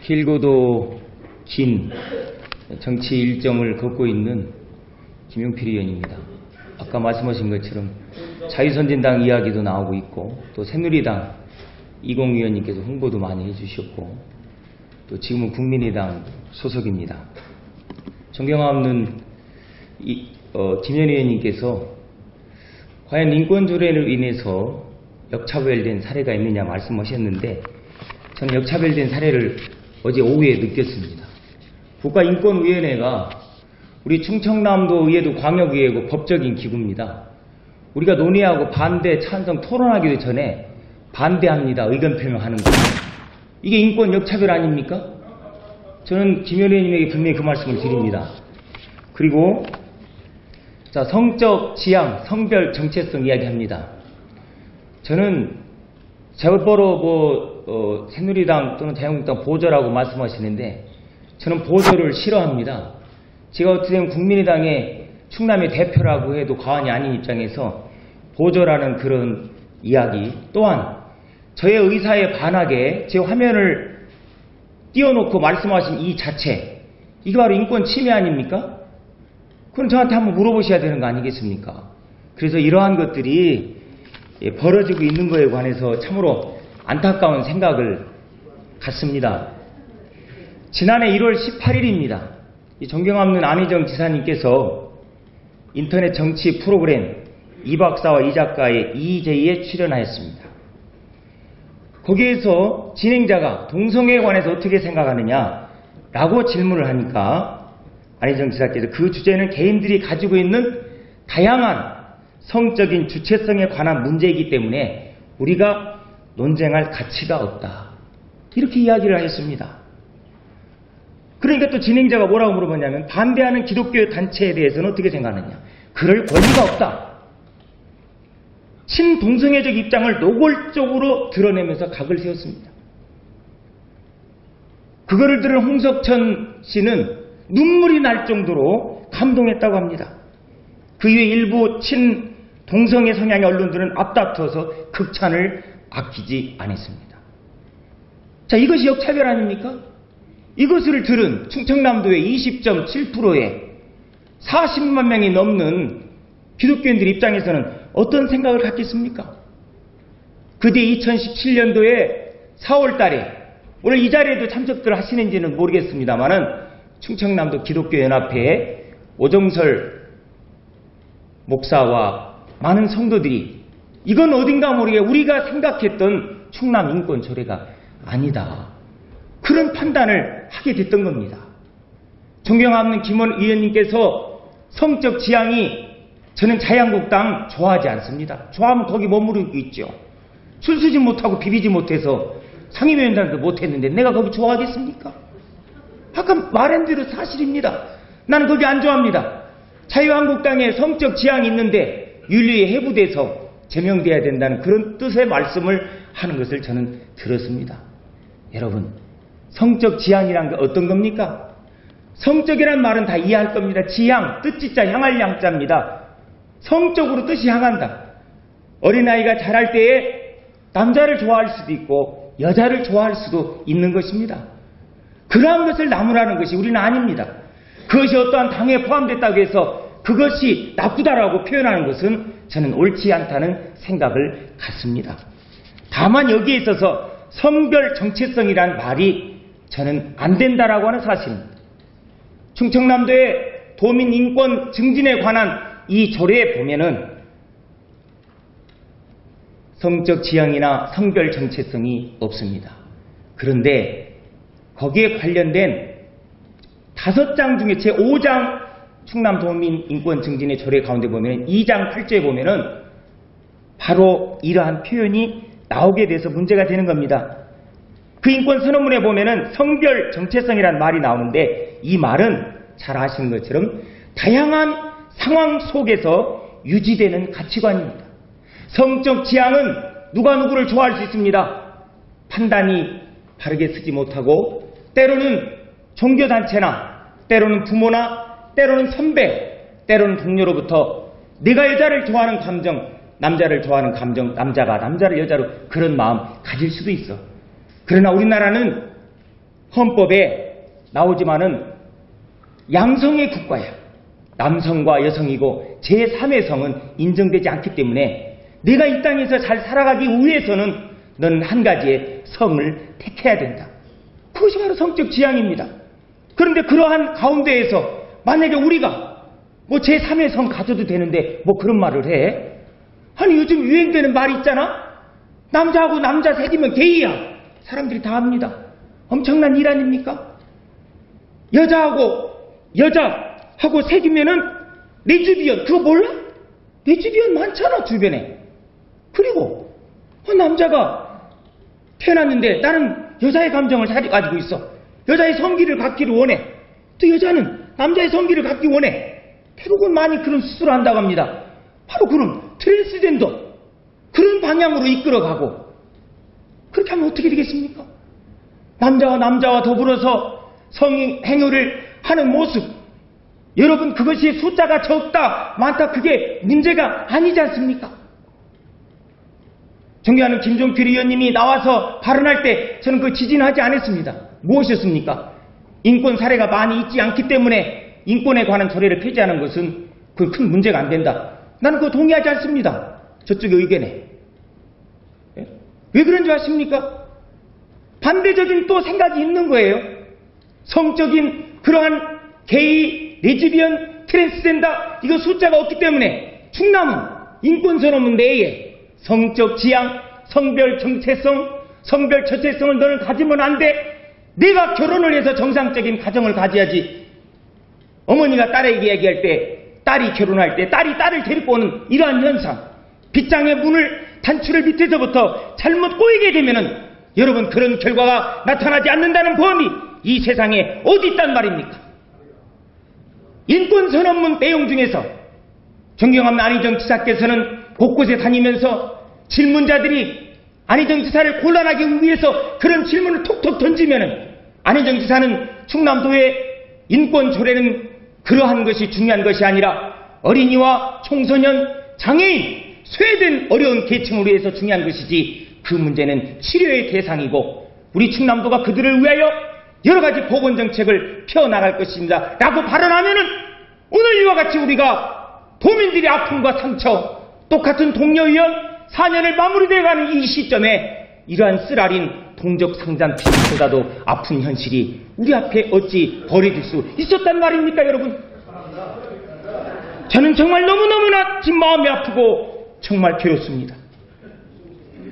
길고도 긴 정치 일정을 걷고 있는 김용필 의원입니다. 아까 말씀하신 것처럼 자유선진당 이야기도 나오고 있고, 또 새누리당 이공 의원님께서 홍보도 많이 해주셨고, 또 지금은 국민의당 소속입니다. 존경하는 김현 의원님께서 과연 인권조례로 인해서 역차별된 사례가 있느냐 말씀하셨는데, 저는 역차별된 사례를 어제 오후에 느꼈습니다. 국가인권위원회가 우리 충청남도 의회도 광역의회고 법적인 기구입니다. 우리가 논의하고 반대, 찬성 토론하기도 전에 반대합니다, 의견 표명하는 거. 이게 인권 역차별 아닙니까? 저는 김현 의원님에게 분명히 그 말씀을 드립니다. 그리고 자, 성적 지향, 성별 정체성 이야기합니다. 저는 저보러 새누리당 또는 자유한국당 보조라고 말씀하시는데, 저는 보조를 싫어합니다. 제가 어떻게 보면 국민의당의 충남의 대표라고 해도 과언이 아닌 입장에서 보조라는 그런 이야기, 또한 저의 의사에 반하게 제 화면을 띄워놓고 말씀하신 이 자체, 이게 바로 인권 침해 아닙니까? 그럼 저한테 한번 물어보셔야 되는 거 아니겠습니까? 그래서 이러한 것들이 벌어지고 있는 거에 관해서 참으로 안타까운 생각을 갖습니다. 지난해 1월 18일입니다. 존경하는 안희정 지사님께서 인터넷 정치 프로그램 이 박사와 이 작가의 EJ에 출연하였습니다. 거기에서 진행자가 동성애에 관해서 어떻게 생각하느냐라고 질문을 하니까 안희정 지사께서 그 주제는 개인들이 가지고 있는 다양한 성적인 주체성에 관한 문제이기 때문에 우리가 논쟁할 가치가 없다, 이렇게 이야기를 했습니다. 그러니까 또 진행자가 뭐라고 물어봤냐면, 반대하는 기독교 단체에 대해서는 어떻게 생각하느냐, 그럴 권리가 없다, 친동성애적 입장을 노골적으로 드러내면서 각을 세웠습니다. 그거를 들은 홍석천 씨는 눈물이 날 정도로 감동했다고 합니다. 그 이후에 일부 친동성애 성향의 언론들은 앞다퉈서 극찬을 아끼지 않았습니다. 자, 이것이 역차별 아닙니까? 이것을 들은 충청남도의 20.7%의 40만 명이 넘는 기독교인들 입장에서는 어떤 생각을 갖겠습니까? 그 뒤 2017년도에 4월 달에, 오늘 이 자리에도 참석들 하시는지는 모르겠습니다만은 충청남도 기독교연합회 오정설 목사와 많은 성도들이 이건 어딘가 모르게 우리가 생각했던 충남 인권조례가 아니다, 그런 판단을 하게 됐던 겁니다. 존경하는 김원 의원님께서 성적 지향이, 저는 자유한국당 좋아하지 않습니다. 좋아하면 거기 머무르고 있죠. 술수지 못하고 비비지 못해서 상임위원장도 못했는데 내가 거기 좋아하겠습니까? 아까 말한 대로 사실입니다. 나는 거기 안 좋아합니다. 자유한국당에 성적 지향이 있는데 윤리에 해부돼서 제명돼야 된다는 그런 뜻의 말씀을 하는 것을 저는 들었습니다. 여러분, 성적 지향이란 게 어떤 겁니까? 성적이란 말은 다 이해할 겁니다. 지향, 뜻지자, 향할 양자입니다. 성적으로 뜻이 향한다. 어린아이가 자랄 때에 남자를 좋아할 수도 있고 여자를 좋아할 수도 있는 것입니다. 그러한 것을 나무라는 것이 우리는 아닙니다. 그것이 어떠한 당에 포함됐다고 해서 그것이 나쁘다라고 표현하는 것은 저는 옳지 않다는 생각을 갖습니다. 다만 여기에 있어서 성별 정체성이란 말이 저는 안 된다라고 하는 사실입니다. 충청남도의 도민 인권 증진에 관한 이 조례에 보면은 성적 지향이나 성별 정체성이 없습니다. 그런데 거기에 관련된 5장 중에 제 5장 충남도민 인권 증진의 조례 가운데 보면 2장 8조에 보면은 바로 이러한 표현이 나오게 돼서 문제가 되는 겁니다. 그 인권 선언문에 보면은 성별 정체성이라는 말이 나오는데, 이 말은 잘 아시는 것처럼 다양한 상황 속에서 유지되는 가치관입니다. 성적 지향은 누가 누구를 좋아할 수 있습니다. 판단이 바르게 쓰지 못하고, 때로는 종교단체나 때로는 부모나 때로는 선배, 때로는 동료로부터 내가 여자를 좋아하는 감정, 남자를 좋아하는 감정, 남자가 남자를 여자로 그런 마음 가질 수도 있어. 그러나 우리나라는 헌법에 나오지만은 양성의 국가야. 남성과 여성이고 제3의 성은 인정되지 않기 때문에 내가 이 땅에서 잘 살아가기 위해서는 너는 한 가지의 성을 택해야 된다. 그것이 바로 성적 지향입니다. 그런데 그러한 가운데에서 만약에 우리가 뭐 제3의 성 가져도 되는데 뭐 그런 말을 해? 아니 요즘 유행되는 말이 있잖아. 남자하고 남자 사귀면 게이야. 사람들이 다 합니다. 엄청난 일 아닙니까? 여자하고 여자하고 사귀면은 레즈비언, 그거 몰라? 레즈비언 많잖아 주변에. 그리고 남자가 태어났는데 나는 여자의 감정을 가지고 있어. 여자의 성기를 갖기를 원해. 또 여자는 남자의 성기를 갖기 원해. 대부분 많이 그런 수술을 한다고 합니다. 바로 그런 트랜스젠더, 그런 방향으로 이끌어가고. 그렇게 하면 어떻게 되겠습니까? 남자와 더불어서 성행위를 하는 모습, 여러분 그것이 숫자가 적다 많다 그게 문제가 아니지 않습니까? 존경하는 김종필 의원님이 나와서 발언할 때 저는 그 지지하지 않았습니다. 무엇이었습니까? 인권 사례가 많이 있지 않기 때문에 인권에 관한 조례를 폐지하는 것은 그 큰 문제가 안 된다. 나는 그거 동의하지 않습니다. 저쪽의 의견에. 왜 그런 줄 아십니까? 반대적인 또 생각이 있는 거예요. 성적인 그러한 게이, 레즈비언, 트랜스젠더 이거 숫자가 없기 때문에 충남은 인권선언문 내에 성적 지향, 성별 정체성, 성별 저체성을 너는 가지면 안 돼. 내가 결혼을 해서 정상적인 가정을 가져야지. 어머니가 딸에게 얘기할 때, 딸이 결혼할 때 딸이 딸을 데리고 오는 이러한 현상, 빗장의 문을 단추를 밑에서부터 잘못 꼬이게 되면은 여러분 그런 결과가 나타나지 않는다는 범위 이 세상에 어디 있단 말입니까? 인권선언문 내용 중에서 존경하는 안희정 지사께서는 곳곳에 다니면서 질문자들이 안희정 지사를 곤란하게 위해서 그런 질문을 톡톡 던지면은 안희정 지사는 충남도의 인권 조례는 그러한 것이 중요한 것이 아니라 어린이와 청소년, 장애인, 소외된 어려운 계층을 위해서 중요한 것이지 그 문제는 치료의 대상이고 우리 충남도가 그들을 위하여 여러 가지 보건정책을 펴나갈 것입니다 라고 발언하면은 오늘 이와 같이 우리가 도민들의 아픔과 상처, 똑같은 동료의원 4년을 마무리되어가는 이 시점에 이러한 쓰라린 동적 상잔 피해보다도 아픈 현실이 우리 앞에 어찌 버려질 수 있었단 말입니까 여러분? 저는 정말 너무너무나 지금 마음이 아프고 정말 괴롭습니다.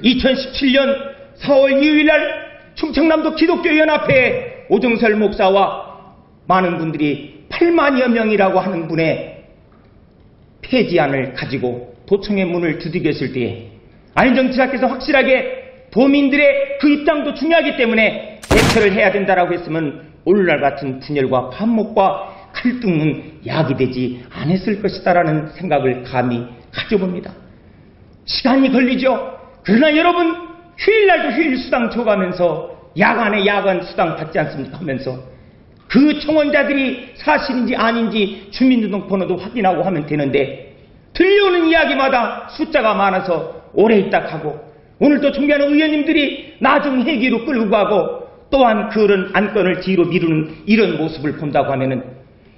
2017년 4월 2일 날 충청남도 기독교연합회 오정설 목사와 많은 분들이 8만여 명이라고 하는 분의 폐지안을 가지고 도청의 문을 두드겼을 때에 안희정 지사께서 확실하게 도민들의 그 입장도 중요하기 때문에 대처를 해야 된다라고 했으면 오늘날 같은 분열과 반목과 갈등은 야기되지 않았을 것이다라는 생각을 감히 가져봅니다. 시간이 걸리죠. 그러나 여러분 휴일날도 휴일 수당 줘가면서 야간에 야간 수당 받지 않습니까 하면서 그 청원자들이 사실인지 아닌지 주민등록번호도 확인하고 하면 되는데 들려오는 이야기마다 숫자가 많아서 오래 있다 하고 오늘도 존경하는 의원님들이 나중 회기로 끌고 가고 또한 그런 안건을 뒤로 미루는 이런 모습을 본다고 하면은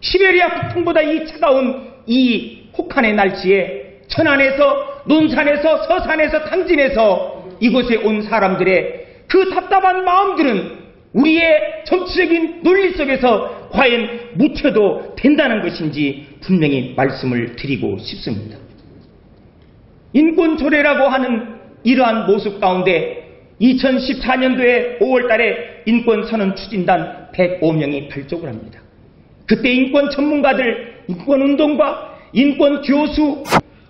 시베리아 폭풍보다 이 차가운 이 혹한의 날씨에 천안에서 논산에서 서산에서 당진에서 이곳에 온 사람들의 그 답답한 마음들은 우리의 정치적인 논리 속에서 과연 묻혀도 된다는 것인지 분명히 말씀을 드리고 싶습니다. 인권조례라고 하는 이러한 모습 가운데 2014년도에 5월달에 인권선언 추진단 105명이 발족을 합니다. 그때 인권 전문가들, 인권운동가, 인권교수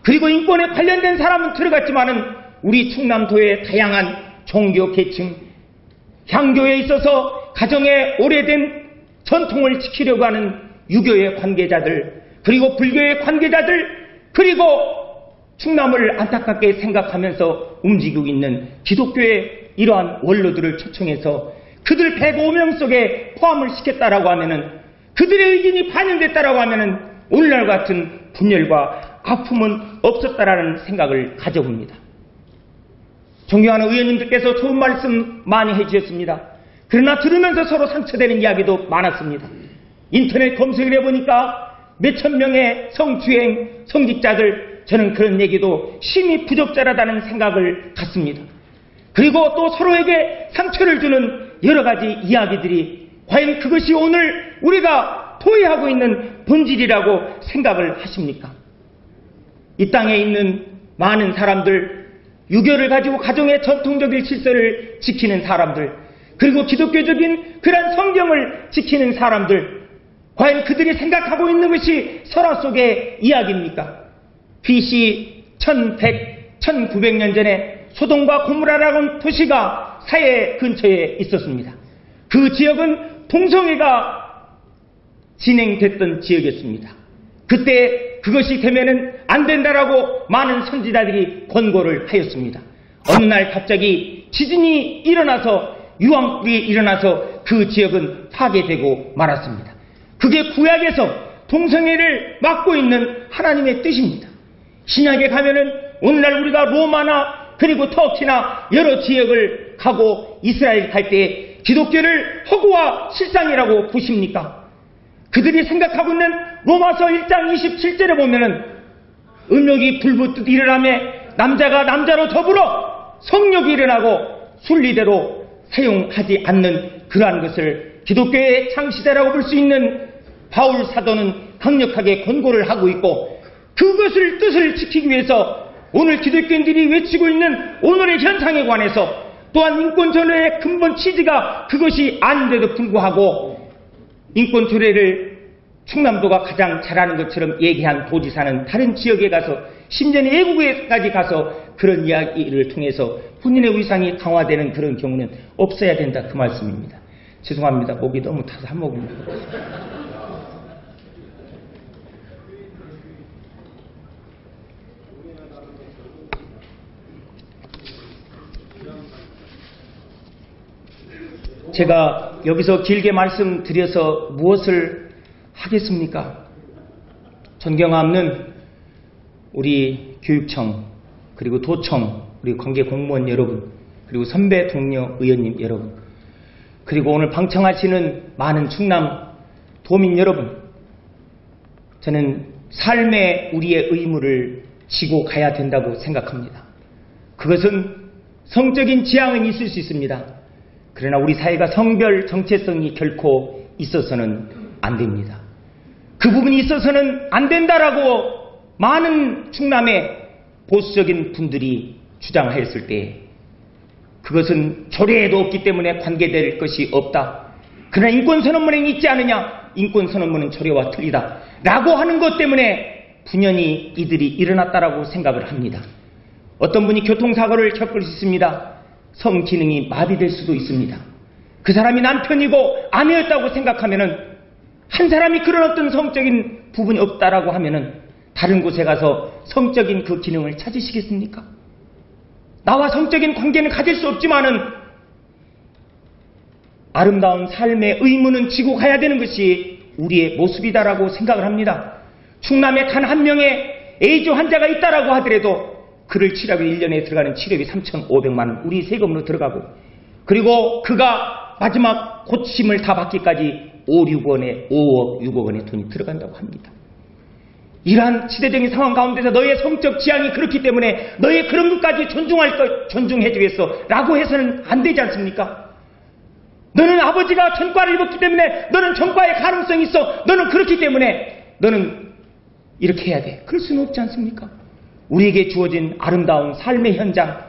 그리고 인권에 관련된 사람은 들어갔지만은 우리 충남도의 다양한 종교 계층, 향교에 있어서 가정의 오래된 전통을 지키려고 하는 유교의 관계자들 그리고 불교의 관계자들 그리고 충남을 안타깝게 생각하면서 움직이고 있는 기독교의 이러한 원로들을 초청해서 그들 105명 속에 포함을 시켰다라고 하면은 그들의 의견이 반영됐다라고 하면은 오늘날 같은 분열과 아픔은 없었다라는 생각을 가져봅니다. 존경하는 의원님들께서 좋은 말씀 많이 해주셨습니다. 그러나 들으면서 서로 상처되는 이야기도 많았습니다. 인터넷 검색을 해보니까 몇천 명의 성주행, 성직자들, 저는 그런 얘기도 심히 부적절하다는 생각을 갖습니다. 그리고 또 서로에게 상처를 주는 여러 가지 이야기들이 과연 그것이 오늘 우리가 토의하고 있는 본질이라고 생각을 하십니까? 이 땅에 있는 많은 사람들, 유교를 가지고 가정의 전통적인 질서를 지키는 사람들, 그리고 기독교적인 그런 성경을 지키는 사람들, 과연 그들이 생각하고 있는 것이 설화 속의 이야기입니까? BC 1100, 1900년 전에 소돔과 고모라라는 도시가 사해 근처에 있었습니다. 그 지역은 동성애가 진행됐던 지역이었습니다. 그때 그것이 되면은 안 된다라고 많은 선지자들이 권고를 하였습니다. 어느 날 갑자기 지진이 일어나서 유황불이 일어나서 그 지역은 파괴되고 말았습니다. 그게 구약에서 동성애를 막고 있는 하나님의 뜻입니다. 신약에 가면은 오늘날 우리가 로마나 그리고 터키나 여러 지역을 가고 이스라엘 갈 때 기독교를 허구와 실상이라고 보십니까? 그들이 생각하고 있는 로마서 1장 27절에 보면은 음욕이 불붙듯 일어나며 남자가 남자로 더불어 성욕이 일어나고 순리대로 사용하지 않는 그러한 것을 기독교의 창시대라고 볼 수 있는 바울 사도는 강력하게 권고를 하고 있고, 그것을 뜻을 지키기 위해서 오늘 기독교인들이 외치고 있는 오늘의 현상에 관해서 또한 인권조례의 근본 취지가 그것이 아닌데도 불구하고 인권조례를 충남도가 가장 잘하는 것처럼 얘기한 도지사는 다른 지역에 가서 심지어는 외국에까지 가서 그런 이야기를 통해서 군인의 위상이 강화되는 그런 경우는 없어야 된다, 그 말씀입니다. 죄송합니다. 목이 너무 타서 한 모금 먹었어요. 제가 여기서 길게 말씀드려서 무엇을 하겠습니까? 존경하는 우리 교육청, 그리고 도청, 그리고 관계 공무원 여러분, 그리고 선배 동료 의원님 여러분, 그리고 오늘 방청하시는 많은 충남 도민 여러분, 저는 삶에 우리의 의무를 지고 가야 된다고 생각합니다. 그것은 성적인 지향은 있을 수 있습니다. 그러나 우리 사회가 성별 정체성이 결코 있어서는 안 됩니다. 그 부분이 있어서는 안 된다라고 많은 충남의 보수적인 분들이 주장하였을 때 그것은 조례에도 없기 때문에 관계될 것이 없다. 그러나 인권선언문에 있지 않느냐? 인권선언문은 조례와 틀리다. 라고 하는 것 때문에 분연히 이들이 일어났다라고 생각을 합니다. 어떤 분이 교통사고를 겪을 수 있습니다. 성기능이 마비될 수도 있습니다. 그 사람이 남편이고 아내였다고 생각하면은, 한 사람이 그런 어떤 성적인 부분이 없다라고 하면은 다른 곳에 가서 성적인 그 기능을 찾으시겠습니까? 나와 성적인 관계는 가질 수 없지만은 아름다운 삶의 의무는 지고 가야 되는 것이 우리의 모습이다라고 생각을 합니다. 충남에 단 한 명의 에이즈 환자가 있다라고 하더라도 그를 치료하기 1년에 들어가는 치료비 3,500만 원 우리 세금으로 들어가고, 그리고 그가 마지막 고침을 다 받기까지 5억 6억 원의 돈이 들어간다고 합니다. 이러한 시대적인 상황 가운데서 너의 성적 지향이 그렇기 때문에 너의 그런 것까지 존중해주기 위해서 라고 해서는 안 되지 않습니까? 너는 아버지가 전과를 입었기 때문에 너는 전과의 가능성이 있어, 너는 그렇기 때문에 너는 이렇게 해야 돼. 그럴 수는 없지 않습니까? 우리에게 주어진 아름다운 삶의 현장,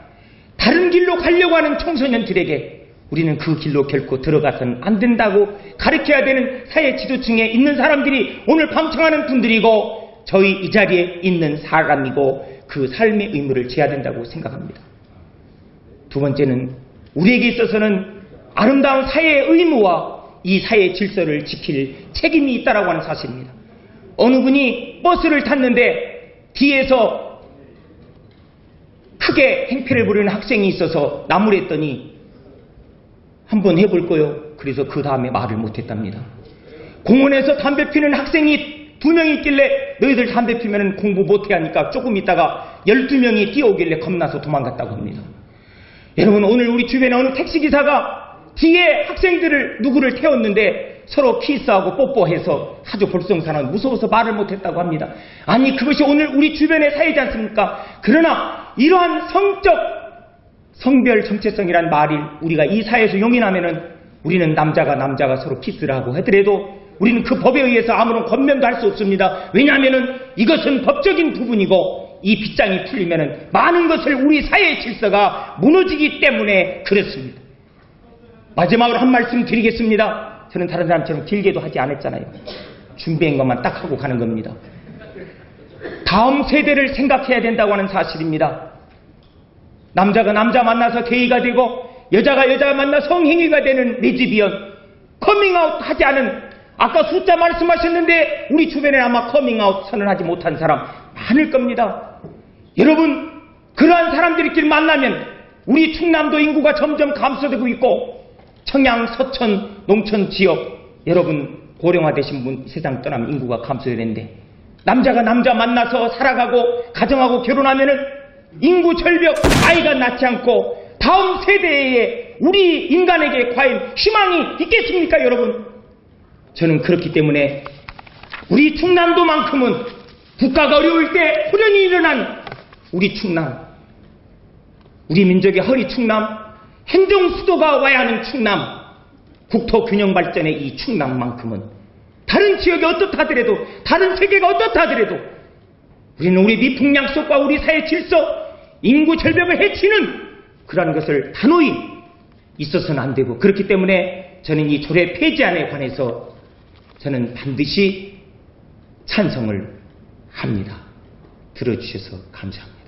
다른 길로 가려고 하는 청소년들에게 우리는 그 길로 결코 들어가서는 안 된다고 가르쳐야 되는 사회 지도층에 있는 사람들이 오늘 방청하는 분들이고 저희 이 자리에 있는 사람이고 그 삶의 의무를 져야 된다고 생각합니다. 두 번째는 우리에게 있어서는 아름다운 사회의 의무와 이 사회의 질서를 지킬 책임이 있다고 하는 사실입니다. 어느 분이 버스를 탔는데 뒤에서 크게 행패를 부리는 학생이 있어서 나무랬더니 한번 해볼 거요. 그래서 그 다음에 말을 못했답니다. 공원에서 담배 피는 학생이 2명이 있길래 너희들 담배 피면 공부 못해 하니까 조금 있다가 12명이 뛰어오길래 겁나서 도망갔다고 합니다. 여러분, 오늘 우리 주변에 어느 택시기사가 뒤에 학생들을 누구를 태웠는데 서로 키스하고 뽀뽀해서 아주 볼썽사나운 무서워서 말을 못했다고 합니다. 아니 그것이 오늘 우리 주변의 사회지 않습니까? 그러나 이러한 성별 정체성이란 말이 우리가 이 사회에서 용인하면은 우리는 남자가 서로 키스를 하고 하더라도 우리는 그 법에 의해서 아무런 권면도 할 수 없습니다. 왜냐하면은 이것은 법적인 부분이고 이 빗장이 풀리면은 많은 것을 우리 사회의 질서가 무너지기 때문에 그렇습니다. 마지막으로 한 말씀 드리겠습니다. 저는 다른 사람처럼 길게도 하지 않았잖아요. 준비한 것만 딱 하고 가는 겁니다. 다음 세대를 생각해야 된다고 하는 사실입니다. 남자가 남자 만나서 게이가 되고 여자가 여자 만나 성행위가 되는 레즈비언, 커밍아웃 하지 않은, 아까 숫자 말씀하셨는데 우리 주변에 아마 커밍아웃 선언하지 못한 사람 많을 겁니다. 여러분, 그러한 사람들끼리 만나면 우리 충남도 인구가 점점 감소되고 있고 청양, 서천, 농촌 지역, 여러분 고령화되신 분 세상 떠나면 인구가 감소되는데 남자가 남자 만나서 살아가고 가정하고 결혼하면은 인구 절벽, 아이가 낳지 않고 다음 세대에 우리 인간에게 과연 희망이 있겠습니까, 여러분? 저는 그렇기 때문에 우리 충남도만큼은 국가가 어려울 때 호련히 일어난 우리 충남, 우리 민족의 허리 충남, 행정수도가 와야 하는 충남, 국토균형발전의 이 충남만큼은 다른 지역이 어떻다 하더라도, 다른 세계가 어떻다 하더라도 우리는 우리 미풍양속과 우리 사회 질서, 인구 절벽을 해치는 그러한 것을 단호히 있어서는 안 되고, 그렇기 때문에 저는 이 조례 폐지안에 관해서 저는 반드시 찬성을 합니다. 들어주셔서 감사합니다.